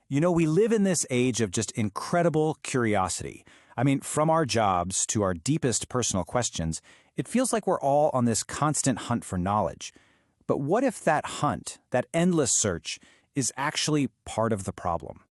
We live in this age of just incredible curiosity. I mean, from our jobs to our deepest personal questions, it feels like we're all on this constant hunt for knowledge. But what if that hunt, that endless search, is actually part of the problem?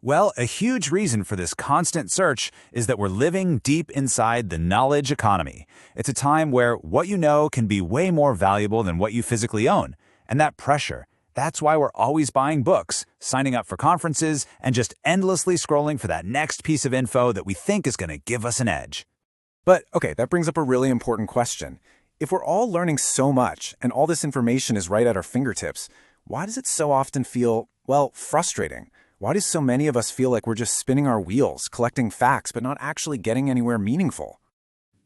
Well, a huge reason for this constant search is that we're living deep inside the knowledge economy. It's a time where what you know can be way more valuable than what you physically own. And that pressure, that's why we're always buying books, signing up for conferences, and just endlessly scrolling for that next piece of info that we think is going to give us an edge. But, okay, that brings up a really important question. If we're all learning so much and all this information is right at our fingertips, why does it so often feel, frustrating? Why do so many of us feel like we're just spinning our wheels, collecting facts, but not actually getting anywhere meaningful?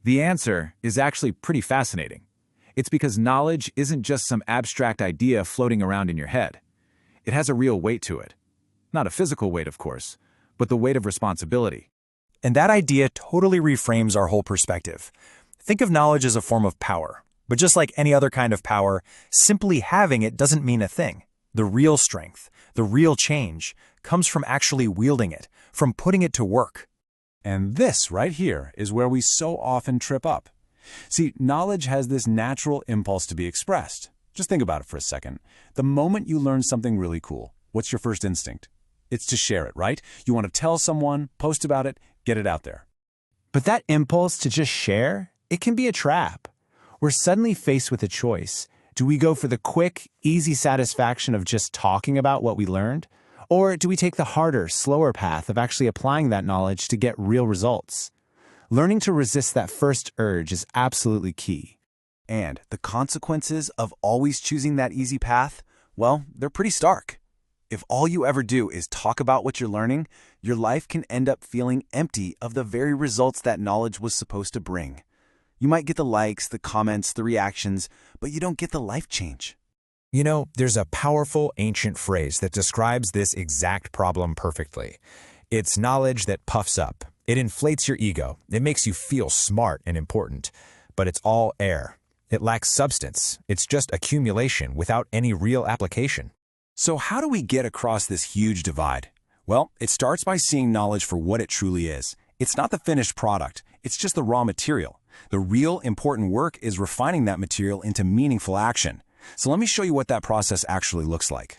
The answer is actually pretty fascinating. It's because knowledge isn't just some abstract idea floating around in your head. It has a real weight to it. Not a physical weight, of course, but the weight of responsibility. And that idea totally reframes our whole perspective. Think of knowledge as a form of power. But just like any other kind of power, simply having it doesn't mean a thing. The real strength, the real change, comes from actually wielding it, from putting it to work. And this right here is where we so often trip up. See, knowledge has this natural impulse to be expressed. Just think about it for a second. The moment you learn something really cool, what's your first instinct? It's to share it, right? You want to tell someone, post about it, get it out there. But that impulse to just share, it can be a trap. We're suddenly faced with a choice. Do we go for the quick, easy satisfaction of just talking about what we learned? Or do we take the harder, slower path of actually applying that knowledge to get real results? Learning to resist that first urge is absolutely key. And the consequences of always choosing that easy path, they're pretty stark. If all you ever do is talk about what you're learning, your life can end up feeling empty of the very results that knowledge was supposed to bring. You might get the likes, the comments, the reactions, but you don't get the life change. There's a powerful ancient phrase that describes this exact problem perfectly. It's knowledge that puffs up. It inflates your ego. It makes you feel smart and important. But it's all air. It lacks substance. It's just accumulation without any real application. So how do we get across this huge divide? Well, it starts by seeing knowledge for what it truly is. It's not the finished product. It's just the raw material. The real important work is refining that material into meaningful action. So let me show you what that process actually looks like.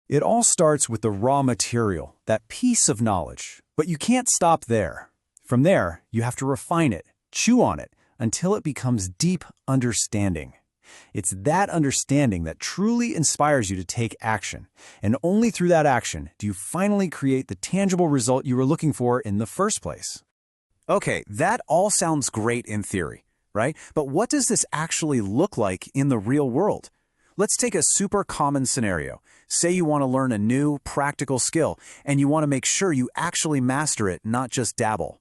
It all starts with the raw material, that piece of knowledge. But you can't stop there. From there, you have to refine it, chew on it, until it becomes deep understanding. It's that understanding that truly inspires you to take action. And only through that action do you finally create the tangible result you were looking for in the first place. Okay, that all sounds great in theory, right? But what does this actually look like in the real world? Let's take a super common scenario. Say you want to learn a new, practical skill, and you want to make sure you actually master it, not just dabble.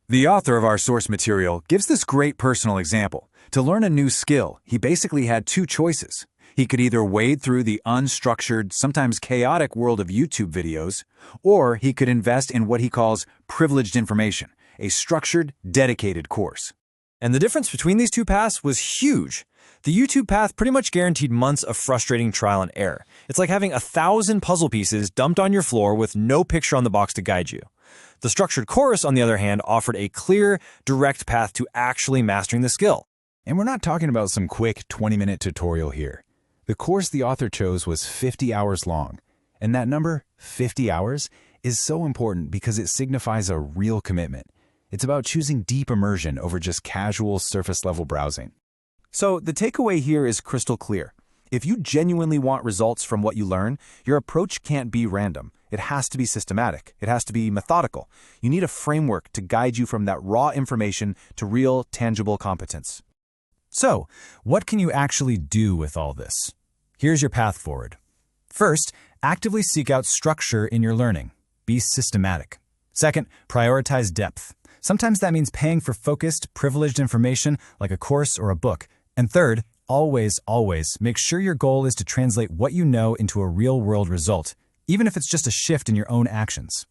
The author of our source material gives this great personal example. To learn a new skill, he basically had two choices. He could either wade through the unstructured, sometimes chaotic world of YouTube videos, or he could invest in what he calls privileged information, a structured, dedicated course. And the difference between these two paths was huge. The YouTube path pretty much guaranteed months of frustrating trial and error. It's like having 1,000 puzzle pieces dumped on your floor with no picture on the box to guide you. The structured course, on the other hand, offered a clear, direct path to actually mastering the skill. And we're not talking about some quick 20-minute tutorial here. The course the author chose was 50 hours long. And that number, 50 hours, is so important because it signifies a real commitment. It's about choosing deep immersion over just casual surface-level browsing. So the takeaway here is crystal clear. If you genuinely want results from what you learn, your approach can't be random. It has to be systematic. It has to be methodical. You need a framework to guide you from that raw information to real, tangible competence. So, what can you actually do with all this? Here's your path forward. First, actively seek out structure in your learning. Be systematic. Second, prioritize depth. Sometimes that means paying for focused, privileged information like a course or a book. And third, always make sure your goal is to translate what you know into a real-world result, even if it's just a shift in your own actions.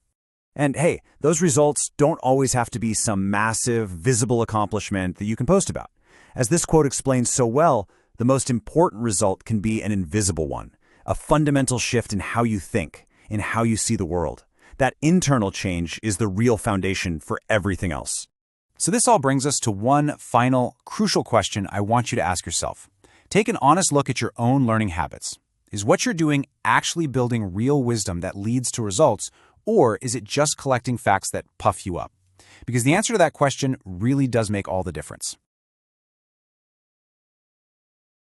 And hey, those results don't always have to be some massive, visible accomplishment that you can post about. As this quote explains so well, the most important result can be an invisible one, a fundamental shift in how you think, in how you see the world. That internal change is the real foundation for everything else. So this all brings us to one final, crucial question I want you to ask yourself. Take an honest look at your own learning habits. Is what you're doing actually building real wisdom that leads to results, or is it just collecting facts that puff you up? Because the answer to that question really does make all the difference.